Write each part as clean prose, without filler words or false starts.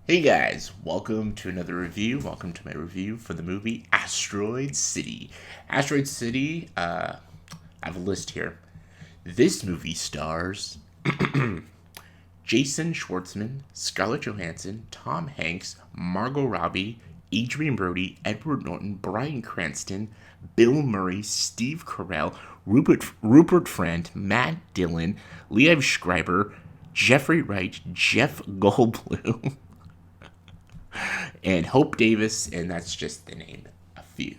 Hey guys, welcome to another review. Welcome to my review for the movie Asteroid City. Asteroid City, I have a list here. This movie stars Jason Schwartzman, Scarlett Johansson, Tom Hanks, Margot Robbie, Adrian Brody, Edward Norton, Bryan Cranston, Bill Murray, Steve Carell, Rupert Friend, Matt Dillon, Liev Schreiber, Jeffrey Wright, Jeff Goldblum, and Hope Davis, and that's just to name a few.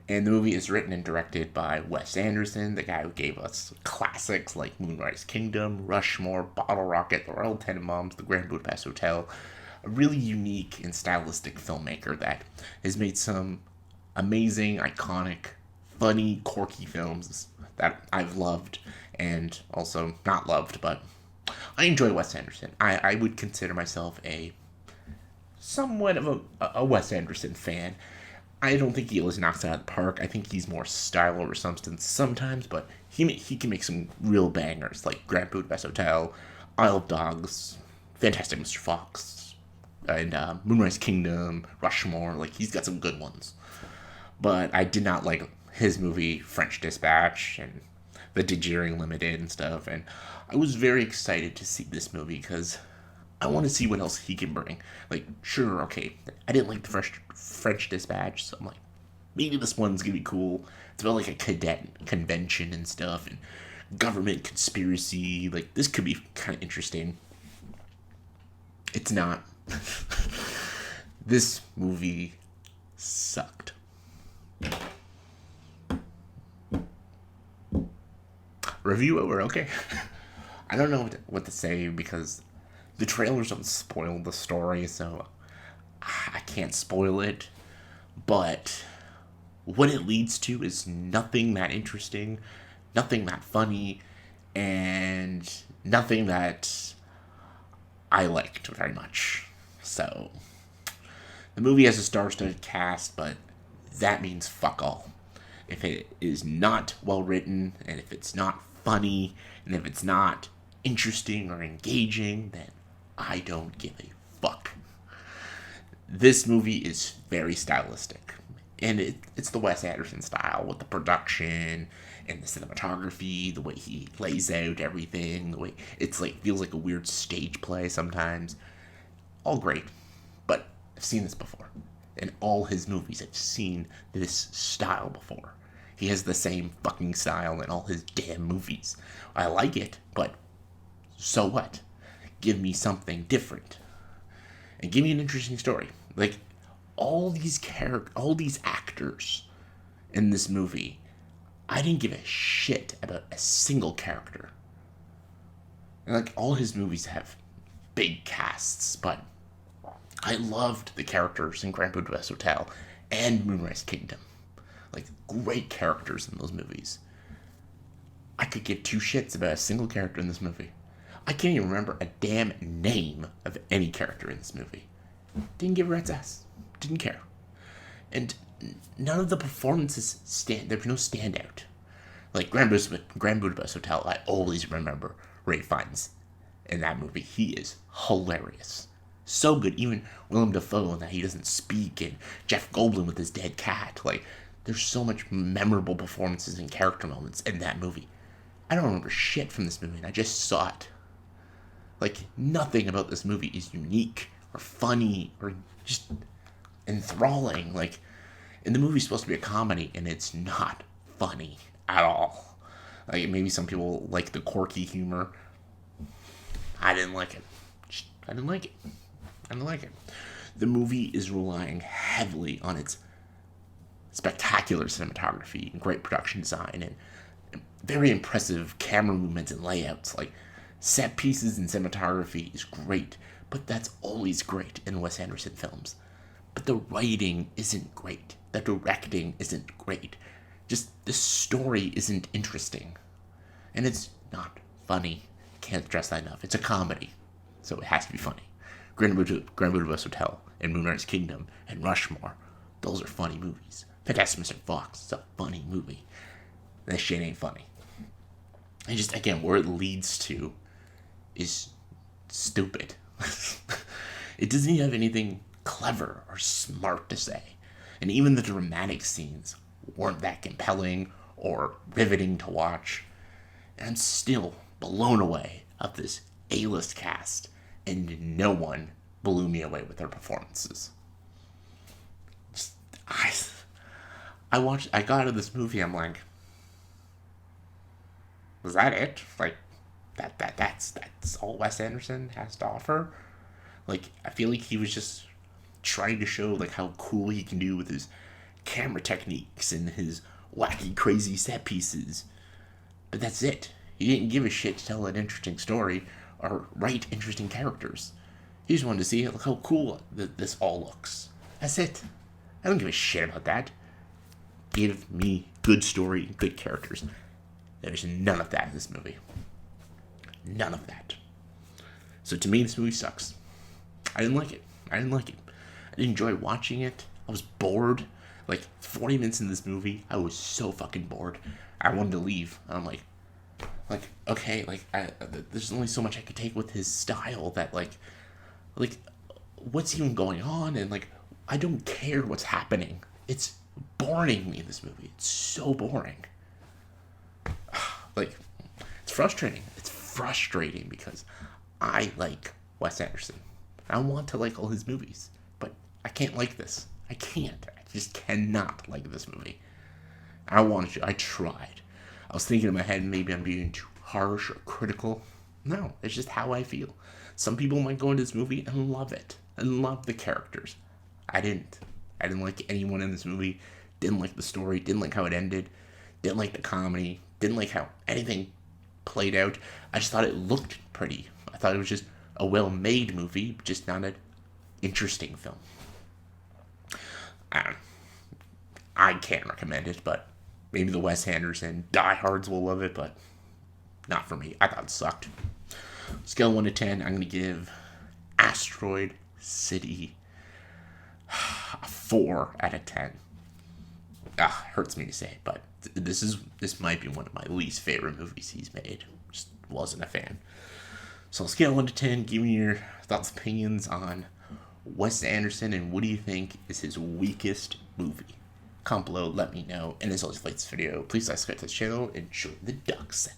And the movie is written and directed by Wes Anderson, the guy who gave us classics like Moonrise Kingdom, Rushmore, Bottle Rocket, The Royal Tenenbaums, The Grand Budapest Hotel. A really unique and stylistic filmmaker that has made some amazing, iconic, funny, quirky films that I've loved and also not loved, but I enjoy Wes Anderson. I would consider myself a somewhat of a Wes Anderson fan. I don't think he always knocks it out of the park. I think he's more style over substance sometimes, but he can make some real bangers like Grand Budapest Hotel, Isle of Dogs, Fantastic Mr. Fox, and Moonrise Kingdom, Rushmore. Like he's got some good ones. But I did not like his movie French Dispatch and the Darjeeling Limited and stuff. And I was very excited to see this movie because I want to see what else he can bring. Like, sure, okay, I didn't like the French Dispatch, so I'm like, maybe this one's gonna be cool. It's about like a cadet convention and stuff, and government conspiracy. Like, this could be kind of interesting. It's not. This movie sucked. Review over, okay. I don't know what to say because the trailers don't spoil the story, so I can't spoil it. But what it leads to is nothing that interesting, nothing that funny, and nothing that I liked very much. So the movie has a star-studded cast, but that means fuck all. If it is not well written, and if it's not funny, and if it's not interesting or engaging, then I don't give a fuck. This movie is very stylistic. And it's the Wes Anderson style with the production and the cinematography, the way he lays out everything, the way it's like feels like a weird stage play sometimes. All great. But I've seen this before. In all his movies, I've seen this style before. He has the same fucking style in all his damn movies. I like it, but so what? Give me something different. And give me an interesting story. Like all these actors in this movie, I didn't give a shit about a single character. And like all his movies have big casts, but I loved the characters in Grand Budapest Hotel and Moonrise Kingdom. Like great characters in those movies. I could give two shits about a single character in this movie. I can't even remember a damn name of any character in this movie. Didn't give a rat's ass. Didn't care. And none of the performances there's no standout. Like Grand Budapest Hotel, I always remember Ray Fiennes in that movie. He is hilarious. So good. Even Willem Dafoe and that he doesn't speak, and Jeff Goldblum with his dead cat. Like, there's so much memorable performances and character moments in that movie. I don't remember shit from this movie, and I just saw it. Like, nothing about this movie is unique or funny or just enthralling. Like, and the movie's supposed to be a comedy, and it's not funny at all. Like, maybe some people like the quirky humor. I didn't like it. I didn't like it. I didn't like it. The movie is relying heavily on its spectacular cinematography and great production design and very impressive camera movements and layouts. Like, set pieces and cinematography is great, but that's always great in Wes Anderson films. But the writing isn't great. The directing isn't great. Just the story isn't interesting. And it's not funny. Can't stress that enough. It's a comedy, so it has to be funny. Grand Budapest Hotel and Moonrise Kingdom and Rushmore, those are funny movies. Fantastic Mr. Fox is a funny movie. This shit ain't funny. And just, again, where it leads to is stupid. It doesn't even have anything clever or smart to say. And even the dramatic scenes weren't that compelling or riveting to watch. And I'm still blown away of this A-list cast, and no one blew me away with their performances. Just, I got out of this movie, I'm like, was that it? Like, that's all Wes Anderson has to offer? Like, I feel like he was just trying to show, like, how cool he can do with his camera techniques and his wacky, crazy set pieces. But that's it. He didn't give a shit to tell an interesting story or write interesting characters. He just wanted to see how cool this all looks. That's it. I don't give a shit about that. Give me good story and good characters. There's none of that in this movie. None of that. So to me, this movie sucks. I didn't like it. I didn't enjoy watching it. I was bored. Like, 40 minutes in this movie, I was so fucking bored. I wanted to leave. I'm like, okay, there's only so much I could take with his style that, like, what's even going on? And, like, I don't care what's happening. It's boring me, this movie. It's so boring. Like, it's frustrating. It's frustrating because I like Wes Anderson. I want to like all his movies, but I can't like this. I can't. I just cannot like this movie. I wanted to. I tried. I was thinking in my head, maybe I'm being too harsh or critical. No, it's just how I feel. Some people might go into this movie and love it, and love the characters. I didn't. I didn't like anyone in this movie. Didn't like the story. Didn't like how it ended. Didn't like the comedy. Didn't like how anything played out. I just thought it looked pretty. I thought it was just a well-made movie, just not an interesting film. I can't recommend it, but maybe the Wes Anderson diehards will love it, but not for me. I thought it sucked. Scale 1 to 10, I'm going to give Asteroid City a 4 out of 10. Hurts me to say, but this might be one of my least favorite movies he's made. Just wasn't a fan. So scale 1 to 10, give me your thoughts, opinions on Wes Anderson, and what do you think is his weakest movie? Comment below, let me know. And as always, if you like this video, please subscribe to this channel and enjoy the duck sound.